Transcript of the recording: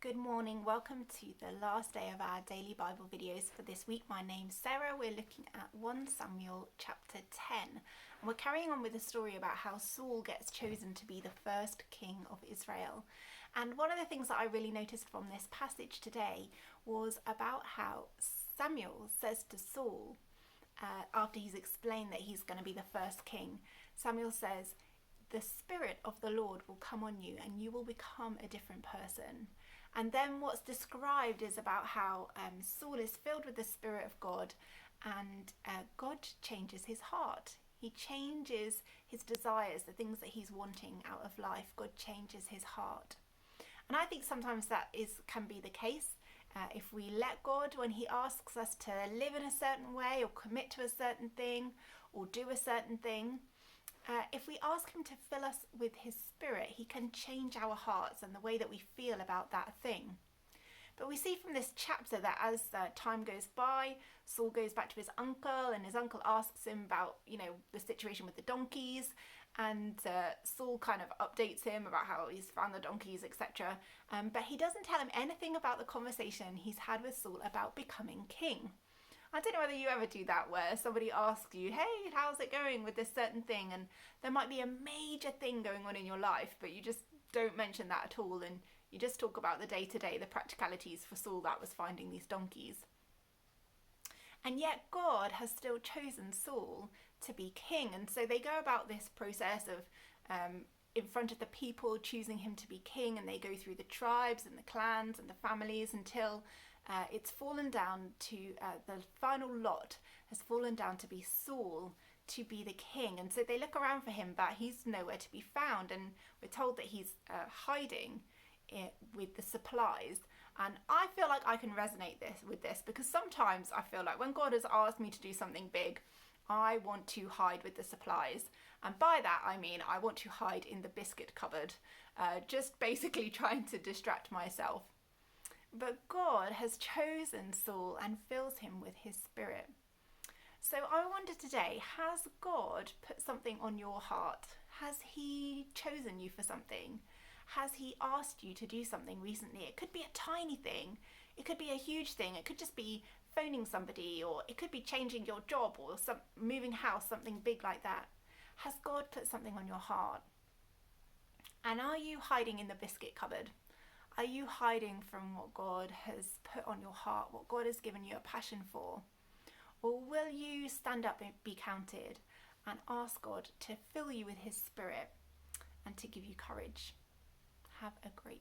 Good morning, welcome to the last day of our daily Bible videos for this week. My name's Sarah. We're looking at 1 Samuel chapter 10. And we're carrying on with the story about how Saul gets chosen to be the first king of Israel. And one of the things that I really noticed from this passage today was about how Samuel says to Saul, after he's explained that he's going to be the first king, Samuel says, "The Spirit of the Lord will come on you and you will become a different person." And then what's described is about how Saul is filled with the Spirit of God, and God changes his heart. He changes his desires, the things that he's wanting out of life. God changes his heart. And I think sometimes that can be the case. If we let God, when he asks us to live in a certain way or commit to a certain thing or do a certain thing, if we ask him to fill us with his Spirit, he can change our hearts and the way that we feel about that thing. But we see from this chapter that as time goes by, Saul goes back to his uncle, and his uncle asks him about, the situation with the donkeys, and Saul kind of updates him about how he's found the donkeys, etc. But he doesn't tell him anything about the conversation he's had with Saul about becoming king. I don't know whether you ever do that, where somebody asks you, "Hey, how's it going with this certain thing?" And there might be a major thing going on in your life, but you just don't mention that at all, and you just talk about the day-to-day, the practicalities. For Saul, that was finding these donkeys. And yet God has still chosen Saul to be king, and so they go about this process of in front of the people choosing him to be king, and they go through the tribes and the clans and the families until it's fallen down to the final lot has fallen down to be Saul to be the king. And so they look around for him, but he's nowhere to be found, and we're told that he's hiding with the supplies. And I feel like I can resonate with this because sometimes I feel like when God has asked me to do something big, I want to hide with the supplies. And by that I mean I want to hide in the biscuit cupboard, just basically trying to distract myself. But God has chosen Saul and fills him with his Spirit. So I wonder today, has God put something on your heart? Has he chosen you for something? Has he asked you to do something recently? It could be a tiny thing. It could be a huge thing. It could just be phoning somebody, or it could be changing your job, or moving house, something big like that. Has God put something on your heart? And are you hiding in the biscuit cupboard? Are you hiding from what God has put on your heart, what God has given you a passion for? Or will you stand up and be counted and ask God to fill you with his Spirit and to give you courage? Have a great